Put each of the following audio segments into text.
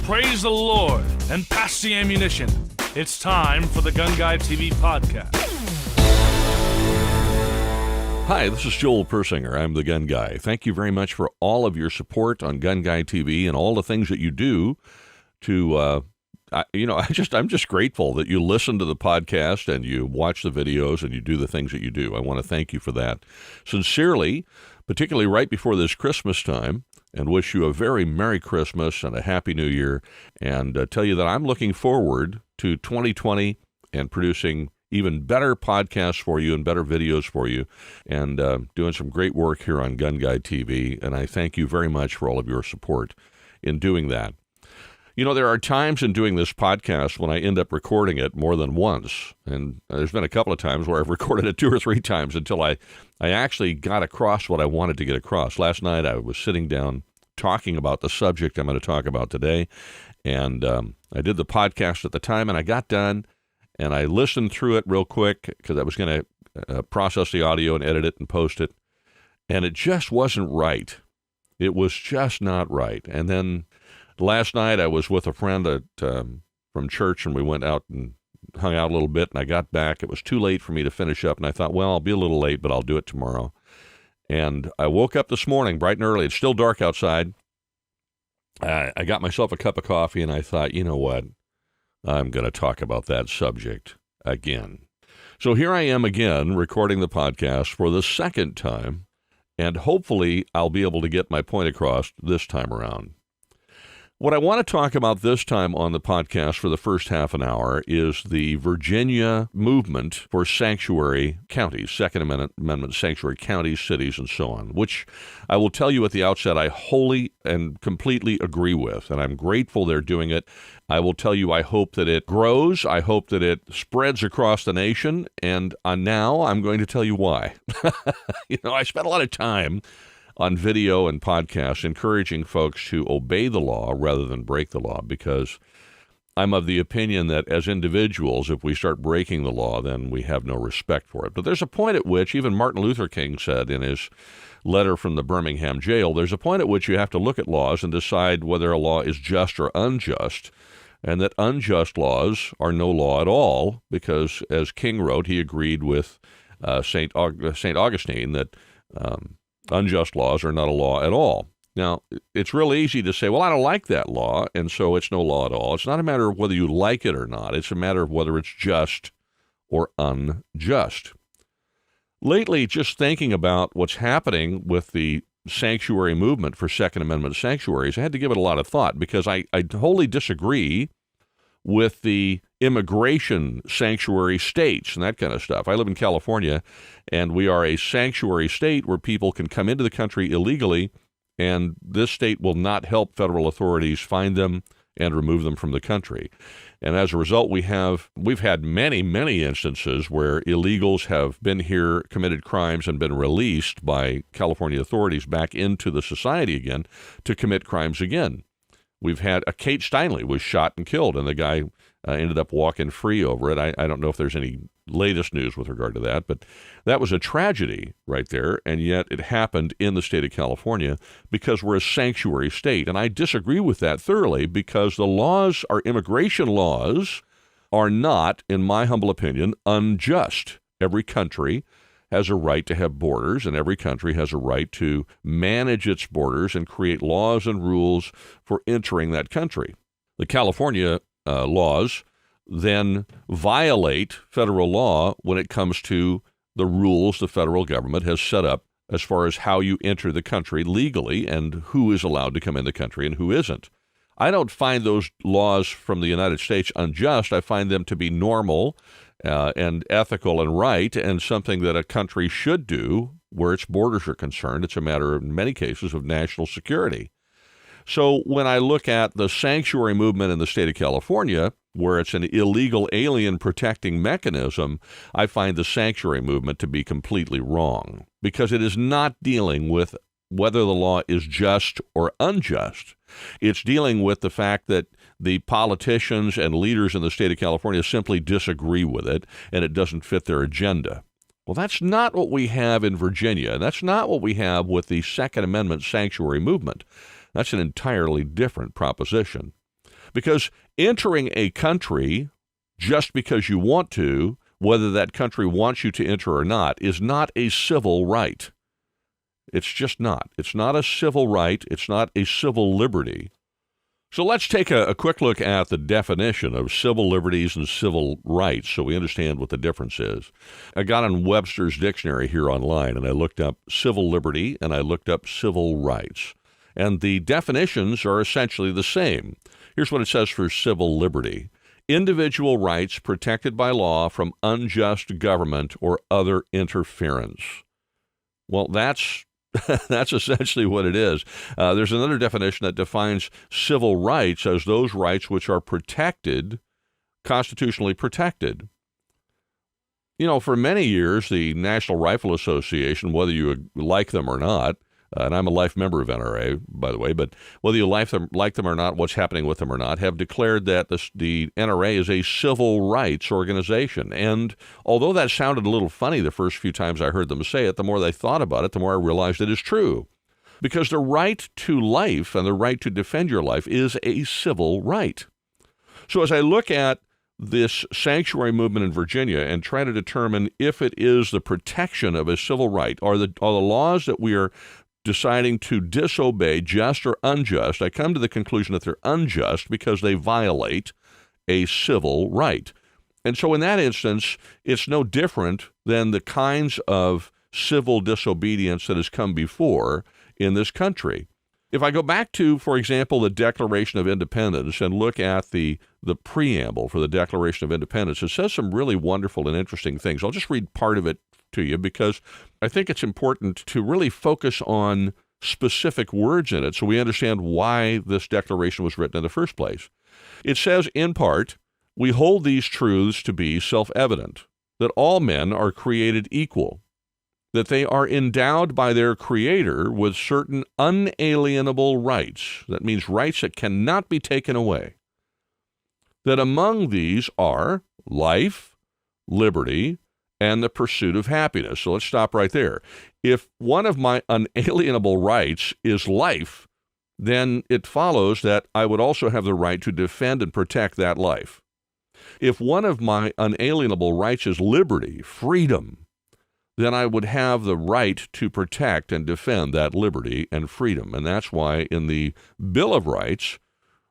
praise the Lord, and pass the ammunition. It's time for the GunGuyTV podcast. Hi, this is Joel Persinger. I'm the Gun Guy. Thank you very much for all of your support on GunGuyTV and all the things that you do to, I'm just grateful that you listen to the podcast and you watch the videos and you do the things that you do. I want to thank you for that sincerely, particularly right before this Christmas time, and wish you a very Merry Christmas and a Happy New Year, and tell you that I'm looking forward to 2020 and producing even better podcasts for you and better videos for you, and doing some great work here on GunGuyTV, and I thank you very much for all of your support in doing that. You know, there are times in doing this podcast when I end up recording it more than once, and there's been a couple of times where I've recorded it 2 or 3 times until I actually got across what I wanted to get across. Last night I was sitting down talking about the subject I'm going to talk about today, and I did the podcast at the time, and I got done, and I listened through it real quick because I was going to process the audio and edit it and post it, and it just wasn't right. It was just not right. And then last night I was with a friend from church, and we went out and hung out a little bit, and I got back. It was too late for me to finish up, and I thought, well, I'll be a little late, but I'll do it tomorrow. And I woke up this morning bright and early. It's still dark outside. I got myself a cup of coffee, and I thought, you know what? I'm going to talk about that subject again. So here I am again, recording the podcast for the second time, and hopefully I'll be able to get my point across this time around. What I want to talk about this time on the podcast for the first half an hour is the Virginia movement for sanctuary counties, Second Amendment sanctuary counties, cities, and so on, which I will tell you at the outset I wholly and completely agree with, and I'm grateful they're doing it. I will tell you I hope that it grows. I hope that it spreads across the nation, and now I'm going to tell you why. I spent a lot of time on video and podcasts encouraging folks to obey the law rather than break the law, because I'm of the opinion that as individuals, if we start breaking the law, then we have no respect for it. But there's a point at which, even Martin Luther King said in his letter from the Birmingham jail, there's a point at which you have to look at laws and decide whether a law is just or unjust, and that unjust laws are no law at all, because as King wrote, he agreed with St. Augustine that unjust laws are not a law at all. Now, it's real easy to say, well, I don't like that law, and so it's no law at all. It's not a matter of whether you like it or not. It's a matter of whether it's just or unjust. Lately, just thinking about what's happening with the sanctuary movement for Second Amendment sanctuaries, I had to give it a lot of thought, because I wholly disagree with the immigration sanctuary states and that kind of stuff. I live in California, and we are a sanctuary state where people can come into the country illegally, and this state will not help federal authorities find them and remove them from the country. And as a result, we've had many, many instances where illegals have been here, committed crimes, and been released by California authorities back into the society again to commit crimes again. We've had Kate Steinle was shot and killed, and the guy ended up walking free over it. I don't know if there's any latest news with regard to that, but that was a tragedy right there, and yet it happened in the state of California because we're a sanctuary state. And I disagree with that thoroughly, because the laws, our immigration laws, are not, in my humble opinion, unjust. Every country has a right to have borders, and every country has a right to manage its borders and create laws and rules for entering that country. The California laws then violate federal law when it comes to the rules the federal government has set up as far as how you enter the country legally and who is allowed to come in the country and who isn't. I don't find those laws from the United States unjust. I find them to be normal and ethical and right, and something that a country should do where its borders are concerned. It's a matter, in many cases, of national security. So when I look at the sanctuary movement in the state of California, where it's an illegal alien protecting mechanism, I find the sanctuary movement to be completely wrong, because it is not dealing with whether the law is just or unjust. It's dealing with the fact that the politicians and leaders in the state of California simply disagree with it, and it doesn't fit their agenda. Well, that's not what we have in Virginia, and that's not what we have with the Second Amendment sanctuary movement. That's an entirely different proposition. Because entering a country just because you want to, whether that country wants you to enter or not, is not a civil right. It's just not. It's not a civil right. It's not a civil liberty. So let's take a quick look at the definition of civil liberties and civil rights so we understand what the difference is. I got on Webster's dictionary here online, and I looked up civil liberty, and I looked up civil rights. And the definitions are essentially the same. Here's what it says for civil liberty. Individual rights protected by law from unjust government or other interference. Well, that's essentially what it is. There's another definition that defines civil rights as those rights which are protected, constitutionally protected. You know, for many years, the National Rifle Association, whether you like them or not, and I'm a life member of NRA, by the way, but whether you like them or not, what's happening with them or not, have declared that the NRA is a civil rights organization. And although that sounded a little funny the first few times I heard them say it, the more they thought about it, the more I realized it is true. Because the right to life and the right to defend your life is a civil right. So as I look at this sanctuary movement in Virginia and try to determine if it is the protection of a civil right, are the laws that we are deciding to disobey, just or unjust, I come to the conclusion that they're unjust because they violate a civil right. And so in that instance, it's no different than the kinds of civil disobedience that has come before in this country. If I go back to, for example, the Declaration of Independence and look at the preamble for the Declaration of Independence, it says some really wonderful and interesting things. I'll just read part of it to you because I think it's important to really focus on specific words in it so we understand why this declaration was written in the first place. It says, in part, we hold these truths to be self-evident, that all men are created equal, that they are endowed by their Creator with certain unalienable rights. That means rights that cannot be taken away. That among these are life, liberty, and the pursuit of happiness. So let's stop right there. If one of my unalienable rights is life, then it follows that I would also have the right to defend and protect that life. If one of my unalienable rights is liberty, freedom, then I would have the right to protect and defend that liberty and freedom. And that's why in the Bill of Rights,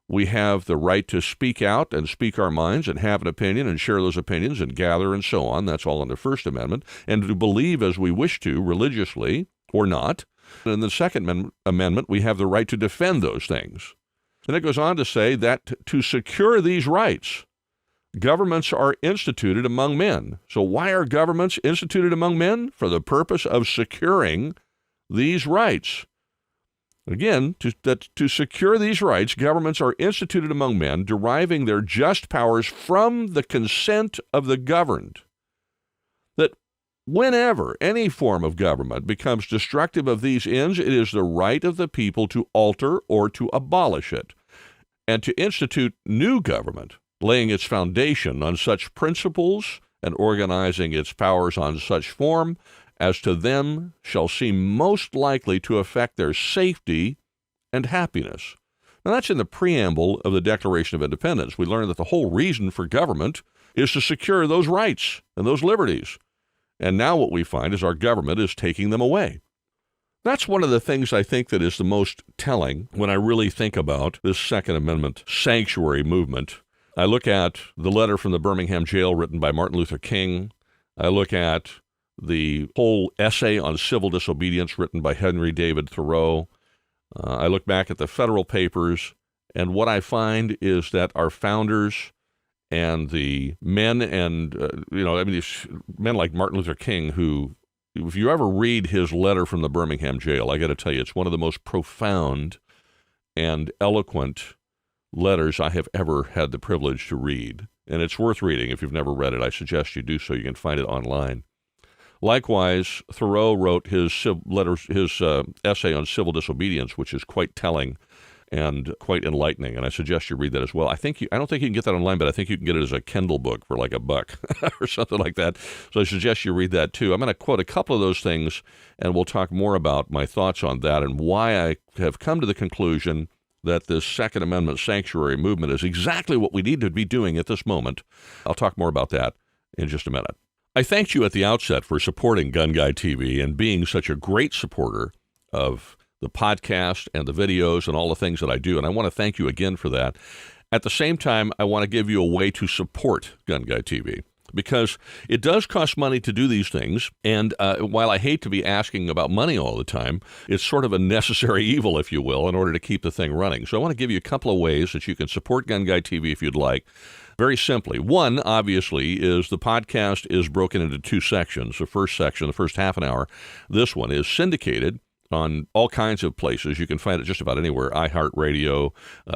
we have the right to speak out and speak our minds and have an opinion and share those opinions and gather and so on. That's all in the First Amendment. And to believe as we wish to, religiously or not. And in the Second Amendment, we have the right to defend those things. And it goes on to say that to secure these rights, governments are instituted among men. So why are governments instituted among men? For the purpose of securing these rights. Again, to secure these rights, governments are instituted among men, deriving their just powers from the consent of the governed. That whenever any form of government becomes destructive of these ends, it is the right of the people to alter or to abolish it, and to institute new government, laying its foundation on such principles and organizing its powers on such form as to them shall seem most likely to affect their safety and happiness. Now that's in the preamble of the Declaration of Independence. We learn that the whole reason for government is to secure those rights and those liberties. And now what we find is our government is taking them away. That's one of the things I think that is the most telling when I really think about this Second Amendment sanctuary movement. I look at the letter from the Birmingham jail written by Martin Luther King. I look at the whole essay on civil disobedience written by Henry David Thoreau. I look back at the federal papers, and what I find is that our founders and the men these men like Martin Luther King, who, if you ever read his letter from the Birmingham jail, I got to tell you, it's one of the most profound and eloquent letters I have ever had the privilege to read. And it's worth reading. If you've never read it, I suggest you do so. You can find it online. Likewise, Thoreau wrote his essay on civil disobedience, which is quite telling and quite enlightening, and I suggest you read that as well. I don't think you can get that online, but I think you can get it as a Kindle book for like $1 or something like that. So I suggest you read that too. I'm going to quote a couple of those things, and we'll talk more about my thoughts on that and why I have come to the conclusion that this Second Amendment sanctuary movement is exactly what we need to be doing at this moment. I'll talk more about that in just a minute. I thanked you at the outset for supporting GunGuyTV and being such a great supporter of the podcast and the videos and all the things that I do, and I want to thank you again for that. At the same time, I want to give you a way to support GunGuyTV, because it does cost money to do these things, and while I hate to be asking about money all the time, it's sort of a necessary evil, if you will, in order to keep the thing running. So I want to give you a couple of ways that you can support GunGuyTV if you'd like. Very simply. One, obviously, is the podcast is broken into two sections. The first section, the first half an hour, this one is syndicated on all kinds of places. You can find it just about anywhere, iHeartRadio,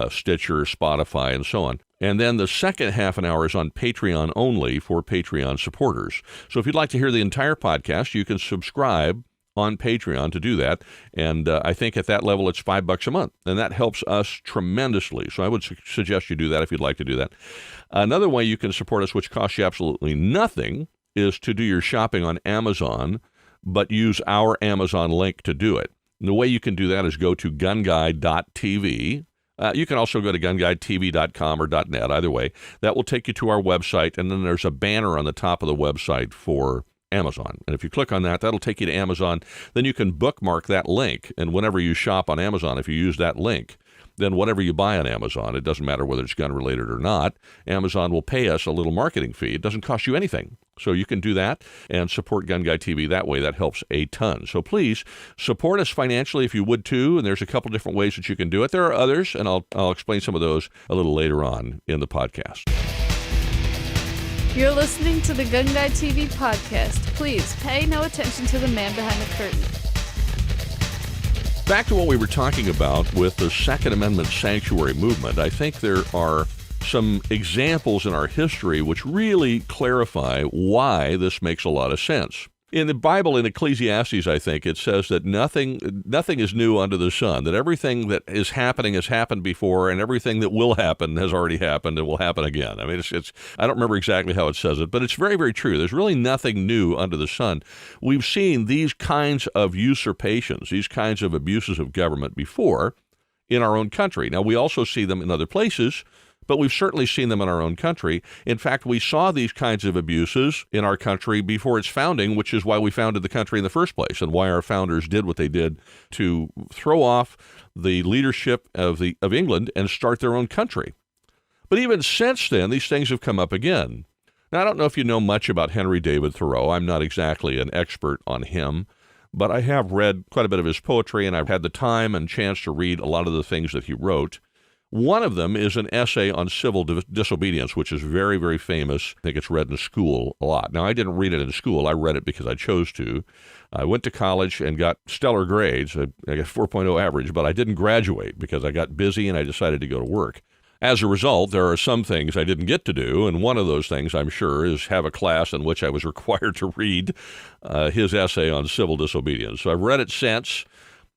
Stitcher, Spotify, and so on. And then the second half an hour is on Patreon only for Patreon supporters. So if you'd like to hear the entire podcast, you can subscribe on Patreon to do that. And I think at that level, it's $5 a month. And that helps us tremendously. So I would suggest you do that if you'd like to do that. Another way you can support us, which costs you absolutely nothing, is to do your shopping on Amazon, but use our Amazon link to do it. And the way you can do that is go to GunGuy.tv. You can also go to GunGuyTV.com or .net, either way. That will take you to our website, and then there's a banner on the top of the website for Amazon. And if you click on that, that'll take you to Amazon. Then you can bookmark that link, and whenever you shop on Amazon, if you use that link, then whatever you buy on Amazon, it doesn't matter whether it's gun-related or not, Amazon will pay us a little marketing fee. It doesn't cost you anything. So you can do that and support GunGuyTV that way. That helps a ton. So please support us financially if you would too, and there's a couple different ways that you can do it. There are others, and I'll explain some of those a little later on in the podcast. You're listening to the GunGuyTV podcast. Please pay no attention to the man behind the curtain. Back to what we were talking about with the Second Amendment sanctuary movement, I think there are some examples in our history which really clarify why this makes a lot of sense. In the Bible, in Ecclesiastes, I think, it says that nothing is new under the sun, that everything that is happening has happened before, and everything that will happen has already happened and will happen again. I mean, I don't remember exactly how it says it, but it's very, very true. There's really nothing new under the sun. We've seen these kinds of usurpations, these kinds of abuses of government before in our own country. Now, we also see them in other places, but we've certainly seen them in our own country. In fact, we saw these kinds of abuses in our country before its founding, which is why we founded the country in the first place and why our founders did what they did to throw off the leadership of England and start their own country. But even since then, these things have come up again. Now, I don't know if you know much about Henry David Thoreau. I'm not exactly an expert on him, but I have read quite a bit of his poetry, and I've had the time and chance to read a lot of the things that he wrote. One of them is an essay on civil disobedience, which is very, very famous. I think it's read in school a lot. Now, I didn't read it in school. I read it because I chose to. I went to college and got stellar grades. I got 4.0 average, but I didn't graduate because I got busy and I decided to go to work. As a result, there are some things I didn't get to do, and one of those things, I'm sure, is have a class in which I was required to read his essay on civil disobedience. So I've read it since,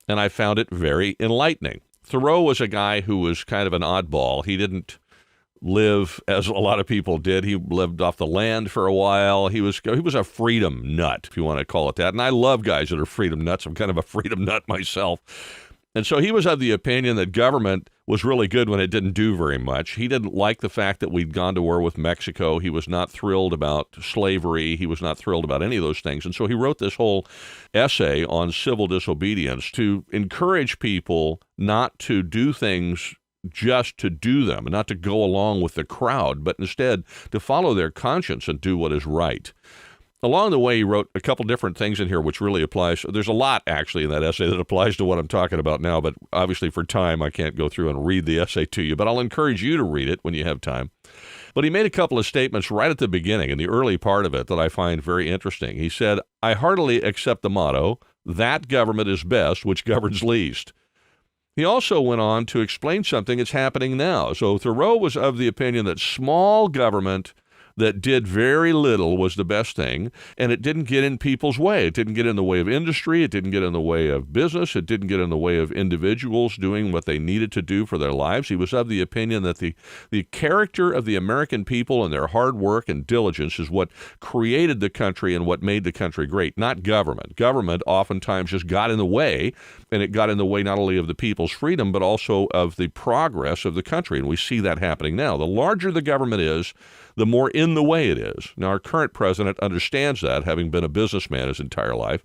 and I found it very enlightening. Thoreau was a guy who was kind of an oddball. He didn't live as a lot of people did. He lived off the land for a while. He was a freedom nut, if you want to call it that. And I love guys that are freedom nuts. I'm kind of a freedom nut myself. And so he was of the opinion that government was really good when it didn't do very much. He didn't like the fact that we'd gone to war with Mexico. He was not thrilled about slavery. He was not thrilled about any of those things. And so he wrote this whole essay on civil disobedience to encourage people not to do things just to do them and not to go along with the crowd, but instead to follow their conscience and do what is right. Along the way, he wrote a couple different things in here which really applies. There's a lot, actually, in that essay that applies to what I'm talking about now, but obviously for time, I can't go through and read the essay to you, but I'll encourage you to read it when you have time. But he made a couple of statements right at the beginning, in the early part of it, that I find very interesting. He said, "I heartily accept the motto, that government is best which governs least." He also went on to explain something that's happening now. So Thoreau was of the opinion that small government that did very little was the best thing, and it didn't get in people's way. It didn't get in the way of industry. It didn't get in the way of business. It didn't get in the way of individuals doing what they needed to do for their lives. He was of the opinion that the character of the American people and their hard work and diligence is what created the country and what made the country great, not government. Government oftentimes just got in the way, and it got in the way not only of the people's freedom, but also of the progress of the country, and we see that happening now. The larger the government is, the more in the way it is. Now, our current president understands that, having been a businessman his entire life.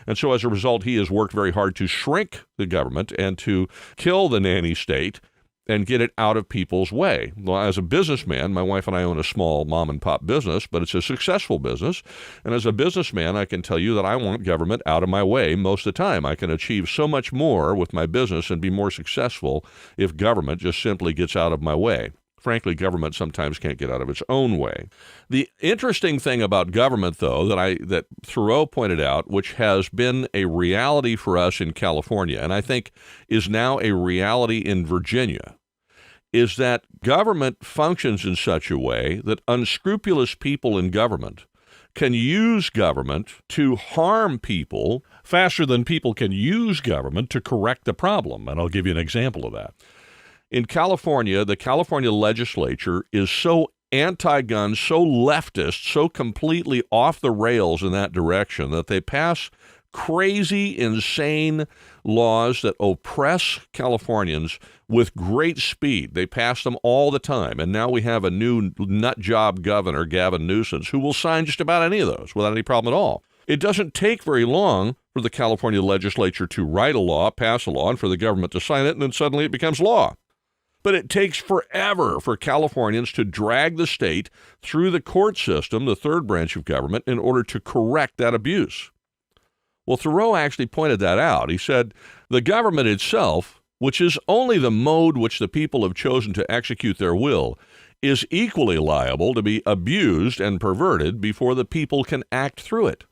And so as a result, he has worked very hard to shrink the government and to kill the nanny state and get it out of people's way. Well, as a businessman, my wife and I own a small mom-and-pop business, but it's a successful business. And as a businessman, I can tell you that I want government out of my way most of the time. I can achieve so much more with my business and be more successful if government just simply gets out of my way. Frankly, government sometimes can't get out of its own way. The interesting thing about government, though, that Thoreau pointed out, which has been a reality for us in California, and I think is now a reality in Virginia, is that government functions in such a way that unscrupulous people in government can use government to harm people faster than people can use government to correct the problem. And I'll give you an example of that. In California, the California legislature is so anti-gun, so leftist, so completely off the rails in that direction that they pass crazy, insane laws that oppress Californians with great speed. They pass them all the time. And now we have a new nut job governor, Gavin Newsom, who will sign just about any of those without any problem at all. It doesn't take very long for the California legislature to write a law, pass a law, and for the government to sign it, and then suddenly it becomes law. But it takes forever for Californians to drag the state through the court system, the third branch of government, in order to correct that abuse. Well, Thoreau actually pointed that out. He said, the government itself, which is only the mode which the people have chosen to execute their will, is equally liable to be abused and perverted before the people can act through it.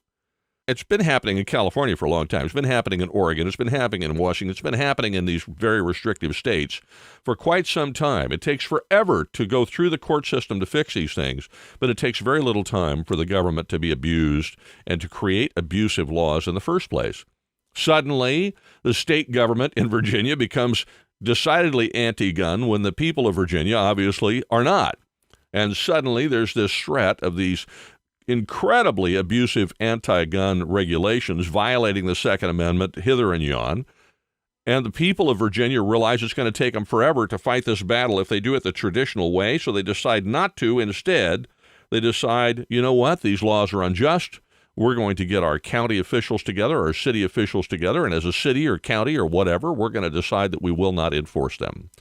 It's been happening in California for a long time. It's been happening in Oregon. It's been happening in Washington. It's been happening in these very restrictive states for quite some time. It takes forever to go through the court system to fix these things, but it takes very little time for the government to be abused and to create abusive laws in the first place. Suddenly, the state government in Virginia becomes decidedly anti-gun when the people of Virginia obviously are not. And suddenly there's this threat of these incredibly abusive anti-gun regulations violating the Second Amendment hither and yon. And the people of Virginia realize it's going to take them forever to fight this battle if they do it the traditional way, so they decide not to. Instead, they decide, you know what, these laws are unjust. We're going to get our county officials together, our city officials together, and as a city or county or whatever, we're going to decide that we will not enforce them.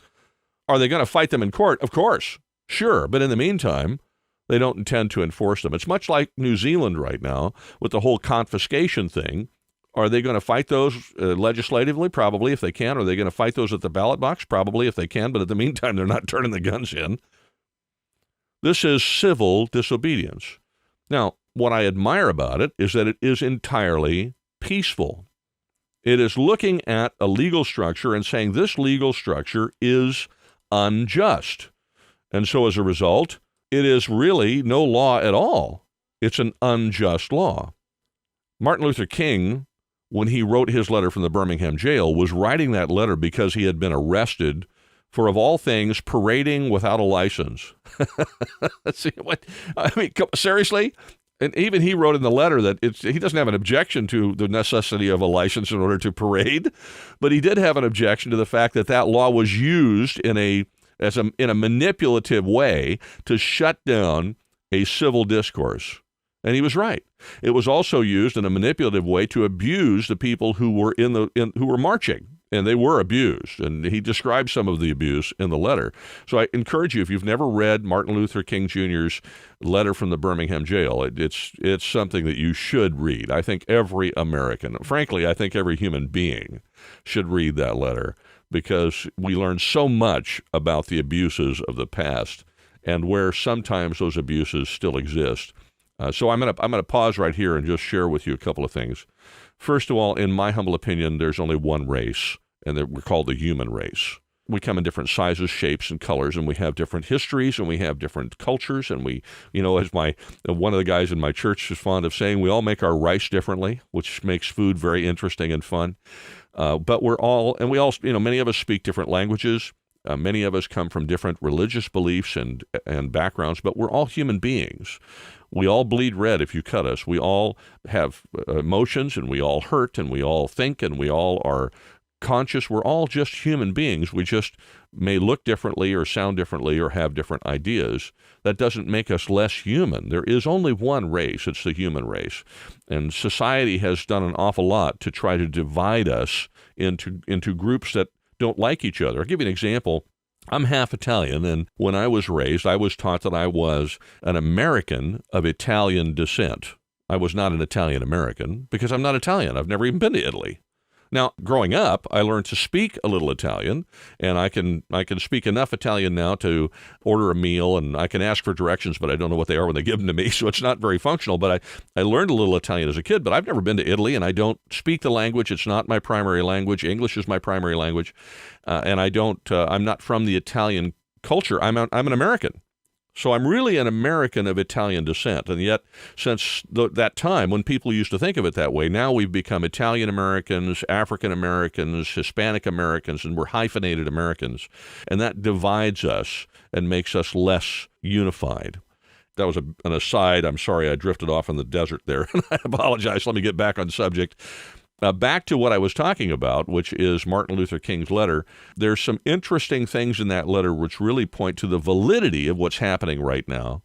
Are they going to fight them in court? Of course. Sure. But in the meantime, they don't intend to enforce them. It's much like New Zealand right now with the whole confiscation thing. Are they going to fight those legislatively? Probably, if they can. Are they going to fight those at the ballot box? Probably, if they can. But in the meantime, they're not turning the guns in. This is civil disobedience. Now, what I admire about it is that it is entirely peaceful. It is looking at a legal structure and saying this legal structure is unjust. And so as a result, it is really no law at all. It's an unjust law. Martin Luther King, when he wrote his letter from the Birmingham jail, was writing that letter because he had been arrested for, of all things, parading without a license. See, what? I mean, seriously? And even he wrote in the letter that he doesn't have an objection to the necessity of a license in order to parade, but he did have an objection to the fact that that law was used in a manipulative way to shut down a civil discourse. And he was right. It was also used in a manipulative way to abuse the people who were who were marching, and they were abused. And he described some of the abuse in the letter. So I encourage you, if you've never read Martin Luther King Jr.'s letter from the Birmingham jail, it's something that you should read. I think every American, frankly, I think every human being should read that letter, because we learn so much about the abuses of the past and where sometimes those abuses still exist. So I'm gonna pause right here and just share with you a couple of things. First of all, in my humble opinion, there's only one race, and we're called the human race. we come in different sizes, shapes, and colors, and we have different histories, and we have different cultures, and we, as one of the guys in my church is fond of saying, we all make our rice differently, which makes food very interesting and fun. But many of us speak different languages. Many of us come from different religious beliefs and backgrounds, but we're all human beings. We all bleed red if you cut us. We all have emotions, and we all hurt, and we all think, and we all are conscious. We're all just human beings. We just may look differently or sound differently or have different ideas. That doesn't make us less human. There is only one race. It's the human race. And society has done an awful lot to try to divide us into groups that don't like each other. I'll give you an example. I'm half Italian, and when I was raised, I was taught that I was an American of Italian descent. I was not an Italian American because I'm not Italian. I've never even been to Italy. Now, growing up, I learned to speak a little Italian, and I can speak enough Italian now to order a meal, and I can ask for directions, but I don't know what they are when they give them to me, so it's not very functional. But I learned a little Italian as a kid, but I've never been to Italy, and I don't speak the language. It's not my primary language. English is my primary language, and I'm not from the Italian culture. I'm an American. So I'm really an American of Italian descent, and yet since that time when people used to think of it that way, now we've become Italian Americans, African Americans, Hispanic Americans, and we're hyphenated Americans, and that divides us and makes us less unified. That was an aside. I'm sorry I drifted off in the desert there, and I apologize. Let me get back on subject. Back to what I was talking about, which is Martin Luther King's letter. There's some interesting things in that letter which really point to the validity of what's happening right now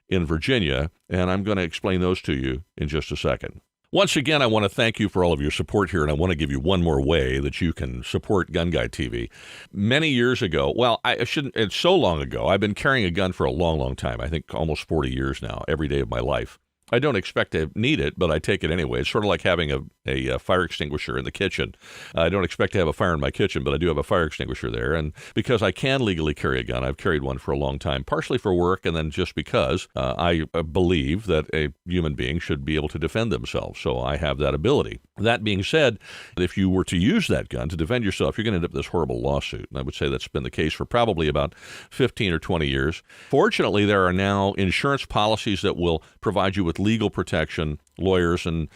in Virginia, and I'm going to explain those to you in just a second. Once again, I want to thank you for all of your support here, and I want to give you one more way that you can support GunGuyTV. Many years ago, it's so long ago, I've been carrying a gun for a long, long time, I think almost 40 years now, every day of my life. I don't expect to need it, but I take it anyway. It's sort of like having a fire extinguisher in the kitchen. I don't expect to have a fire in my kitchen, but I do have a fire extinguisher there. And because I can legally carry a gun, I've carried one for a long time, partially for work, and then just because I believe that a human being should be able to defend themselves. So I have that ability. That being said, if you were to use that gun to defend yourself, you're going to end up in this horrible lawsuit. And I would say that's been the case for probably about 15 or 20 years. Fortunately, there are now insurance policies that will provide you with legal protection, lawyers and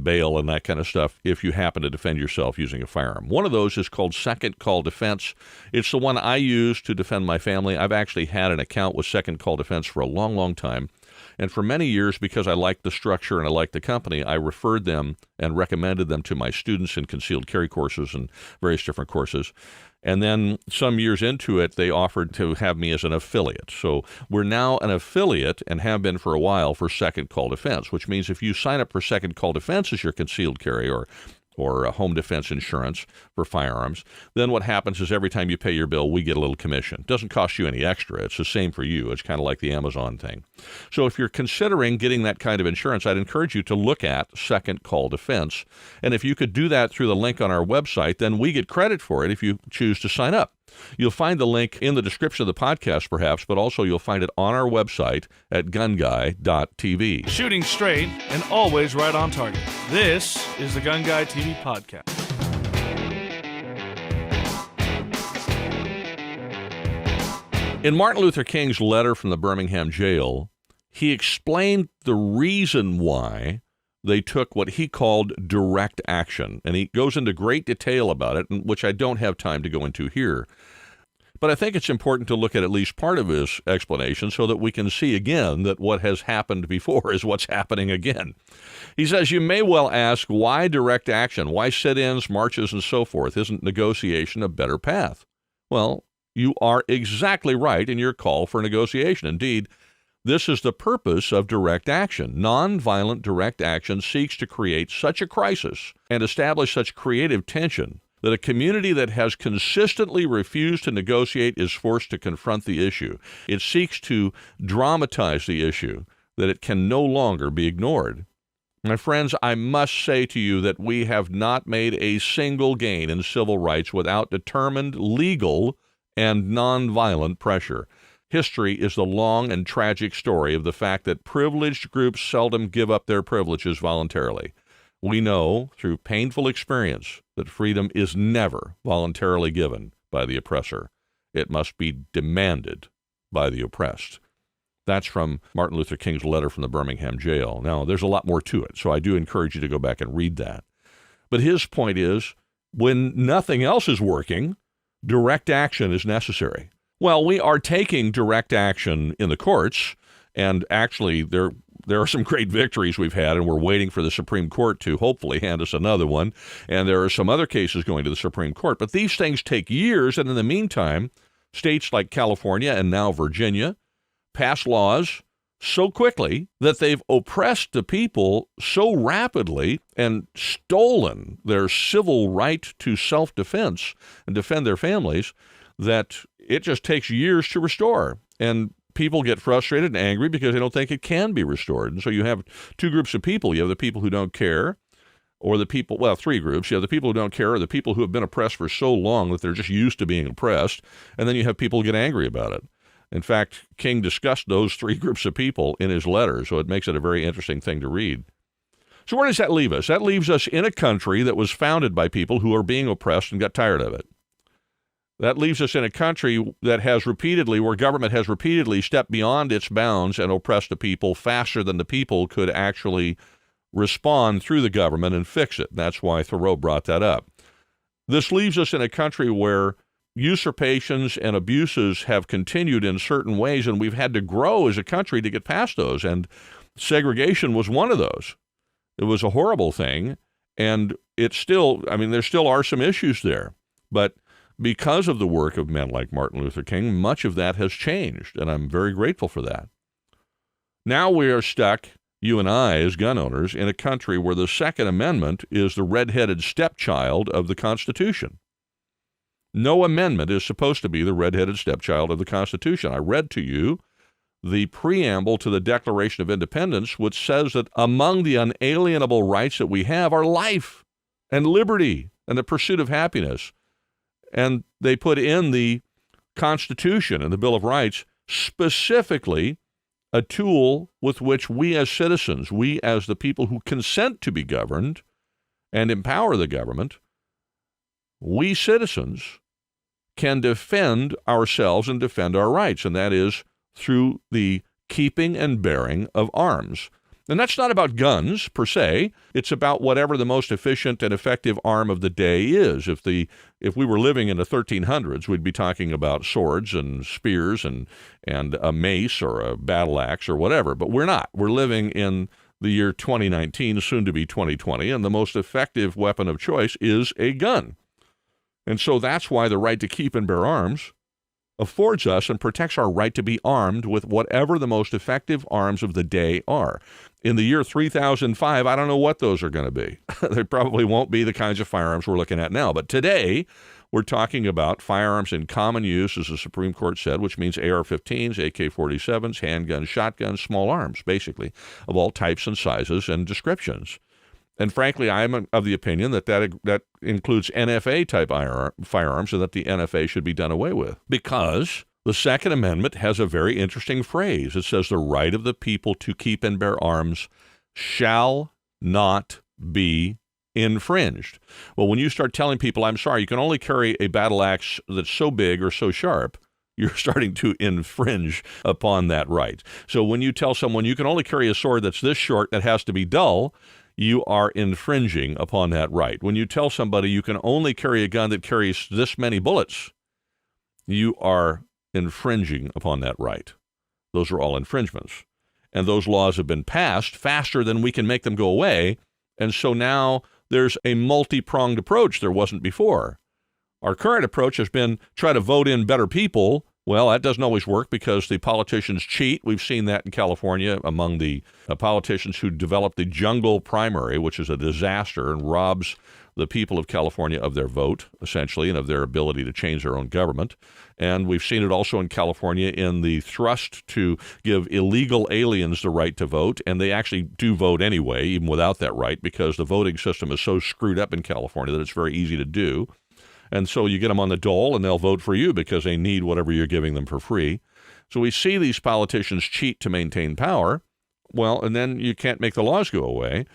bail and that kind of stuff if you happen to defend yourself using a firearm. One of those is called Second Call Defense. It's the one I use to defend my family. I've actually had an account with Second Call Defense for a long, long time. And for many years, because I liked the structure and I liked the company, I referred them and recommended them to my students in concealed carry courses and various different courses. And then some years into it, they offered to have me as an affiliate. So we're now an affiliate and have been for a while for Second Call Defense, which means if you sign up for Second Call Defense as your concealed carry or home defense insurance for firearms, then what happens is every time you pay your bill, we get a little commission. It doesn't cost you any extra. It's the same for you. It's kind of like the Amazon thing. So if you're considering getting that kind of insurance, I'd encourage you to look at Second Call Defense. And if you could do that through the link on our website, then we get credit for it if you choose to sign up. You'll find the link in the description of the podcast, perhaps, but also you'll find it on our website at GunGuy.tv. Shooting straight and always right on target. This is the GunGuyTV podcast. In Martin Luther King's letter from the Birmingham jail, he explained the reason why they took what he called direct action, and he goes into great detail about it, which I don't have time to go into here. But I think it's important to look at least part of his explanation so that we can see again that what has happened before is what's happening again. He says, you may well ask, why direct action? Why sit-ins, marches, and so forth? Isn't negotiation a better path? Well, you are exactly right in your call for negotiation. Indeed, this is the purpose of direct action. Nonviolent direct action seeks to create such a crisis and establish such creative tension that a community that has consistently refused to negotiate is forced to confront the issue. It seeks to dramatize the issue, that it can no longer be ignored. My friends, I must say to you that we have not made a single gain in civil rights without determined legal and nonviolent pressure. History is the long and tragic story of the fact that privileged groups seldom give up their privileges voluntarily. We know through painful experience that freedom is never voluntarily given, by the oppressor. It must be demanded by the oppressed. That's from Martin Luther King's letter from the Birmingham jail. Now, there's a lot more to it, so I do encourage you to go back and read that. But his point is, when nothing else is working, direct action is necessary. Well, we are taking direct action in the courts, and actually there are some great victories we've had, and we're waiting for the Supreme Court to hopefully hand us another one, and there are some other cases going to the Supreme Court. But these things take years, and in the meantime, states like California and now Virginia pass laws so quickly that they've oppressed the people so rapidly and stolen their civil right to self-defense and defend their families that it just takes years to restore. And people get frustrated and angry because they don't think it can be restored. And so you have two groups of people. You have the people who don't care, or the people, well, three groups. You have the people who don't care, or the people who have been oppressed for so long that they're just used to being oppressed. And then you have people who get angry about it. In fact, King discussed those three groups of people in his letter, so it makes it a very interesting thing to read. So where does that leave us? That leaves us in a country that was founded by people who are being oppressed and got tired of it. That leaves us in a country that has repeatedly, where government has repeatedly stepped beyond its bounds and oppressed the people faster than the people could actually respond through the government and fix it. That's why Thoreau brought that up. This leaves us in a country where usurpations and abuses have continued in certain ways, and we've had to grow as a country to get past those. And segregation was one of those. It was a horrible thing, and it's still, I mean, there still are some issues there. But because of the work of men like Martin Luther King, much of that has changed, and I'm very grateful for that. Now we are stuck, you and I as gun owners, in a country where the Second Amendment is the redheaded stepchild of the Constitution. No amendment is supposed to be the redheaded stepchild of the Constitution. I read to you the preamble to the Declaration of Independence, which says that among the unalienable rights that we have are life and liberty and the pursuit of happiness. And they put in the Constitution and the Bill of Rights specifically a tool with which we as citizens, we as the people who consent to be governed and empower the government, we citizens can defend ourselves and defend our rights, and that is through the keeping and bearing of arms. And that's not about guns per se. It's about whatever the most efficient and effective arm of the day is. If we were living in the 1300s, we'd be talking about swords and spears and a mace or a battle axe or whatever, but we're not. We're living in the year 2019, soon to be 2020, and the most effective weapon of choice is a gun. And so that's why the right to keep and bear arms affords us and protects our right to be armed with whatever the most effective arms of the day are. In the year 3005, I don't know what those are going to be. They probably won't be the kinds of firearms we're looking at now. But today, we're talking about firearms in common use, as the Supreme Court said, which means AR-15s, AK-47s, handguns, shotguns, small arms, basically, of all types and sizes and descriptions. And frankly, I'm of the opinion that includes NFA-type firearms and that the NFA should be done away with. Because the Second Amendment has a very interesting phrase. It says the right of the people to keep and bear arms shall not be infringed. Well, when you start telling people, I'm sorry, you can only carry a battle axe that's so big or so sharp, you're starting to infringe upon that right. So when you tell someone you can only carry a sword that's this short that has to be dull, you are infringing upon that right. When you tell somebody you can only carry a gun that carries this many bullets, you are infringing upon that right. Those are all infringements. And those laws have been passed faster than we can make them go away. And so now there's a multi-pronged approach there wasn't before. Our current approach has been try to vote in better people. Well, that doesn't always work because the politicians cheat. We've seen that in California among the politicians who developed the jungle primary, which is a disaster and robs the people of California of their vote, essentially, and of their ability to change their own government. And we've seen it also in California in the thrust to give illegal aliens the right to vote, and they actually do vote anyway, even without that right, because the voting system is so screwed up in California that it's very easy to do. And so you get them on the dole, and they'll vote for you because they need whatever you're giving them for free. So we see these politicians cheat to maintain power. Well, and then you can't make the laws go away.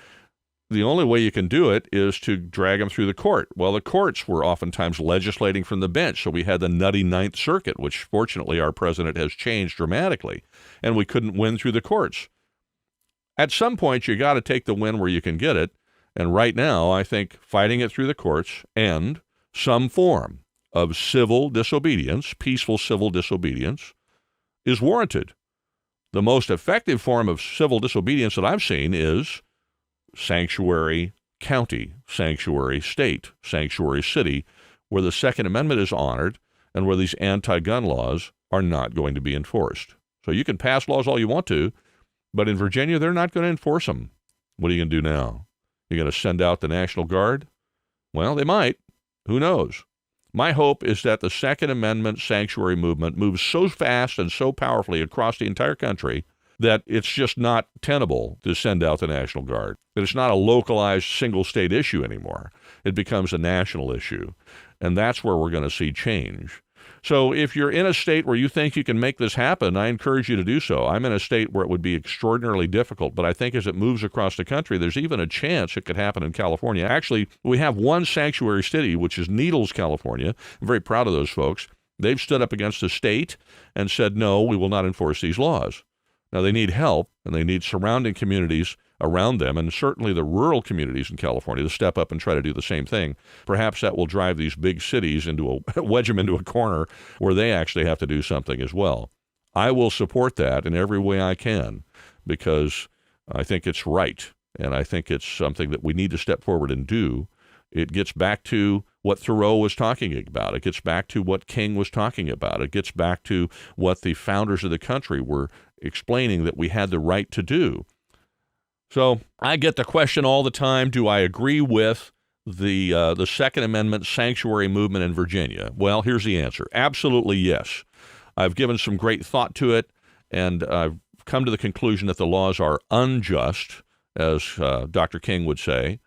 the only way you can do it is to drag them through the court. Well, the courts were oftentimes legislating from the bench, so we had the nutty Ninth Circuit, which fortunately our president has changed dramatically, and we couldn't win through the courts. At some point, you got to take the win where you can get it, and right now, I think fighting it through the courts and some form of civil disobedience, peaceful civil disobedience, is warranted. The most effective form of civil disobedience that I've seen is sanctuary county, sanctuary state, sanctuary city, where the Second Amendment is honored and where these anti-gun laws are not going to be enforced. So you can pass laws all you want to, but in Virginia, they're not going to enforce them. What are you going to do now? You're going to send out the National Guard? Well, they might. Who knows? My hope is that the Second Amendment sanctuary movement moves so fast and so powerfully across the entire country that it's just not tenable to send out the National Guard, that it's not a localized single-state issue anymore. It becomes a national issue, and that's where we're going to see change. So if you're in a state where you think you can make this happen, I encourage you to do so. I'm in a state where it would be extraordinarily difficult, but I think as it moves across the country, there's even a chance it could happen in California. Actually, we have one sanctuary city, which is Needles, California. I'm very proud of those folks. They've stood up against the state and said, no, we will not enforce these laws. Now, they need help, and they need surrounding communities around them, and certainly the rural communities in California to step up and try to do the same thing. Perhaps that will drive these big cities into wedge them into a corner where they actually have to do something as well. I will support that in every way I can because I think it's right, and I think it's something that we need to step forward and do. It gets back to what Thoreau was talking about. It gets back to what King was talking about. It gets back to what the founders of the country were explaining that we had the right to do. So I get the question all the time, do I agree with the Second Amendment sanctuary movement in Virginia? Well, here's the answer. Absolutely yes. I've given some great thought to it, and I've come to the conclusion that the laws are unjust, as Dr. King would say,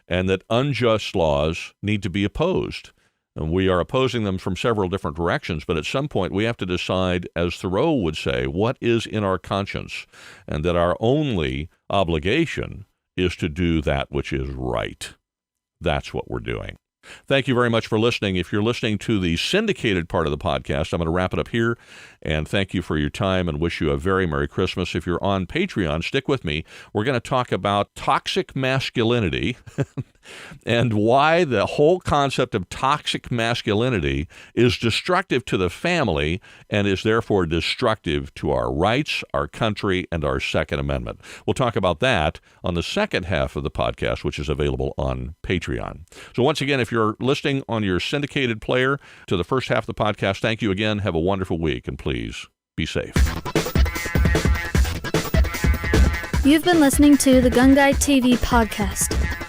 and that unjust laws need to be opposed. And we are opposing them from several different directions, but at some point we have to decide, as Thoreau would say, what is in our conscience, and that our only obligation is to do that which is right. That's what we're doing. Thank you very much for listening. If you're listening to the syndicated part of the podcast, I'm going to wrap it up here, and thank you for your time and wish you a very Merry Christmas. If you're on Patreon, stick with me. We're going to talk about toxic masculinity and why the whole concept of toxic masculinity is destructive to the family and is therefore destructive to our rights, our country, and our Second Amendment. We'll talk about that on the second half of the podcast, which is available on Patreon. So once again, if you're listening on your syndicated player to the first half of the podcast, thank you again. Have a wonderful week, and please be safe. You've been listening to the GunGuyTV podcast.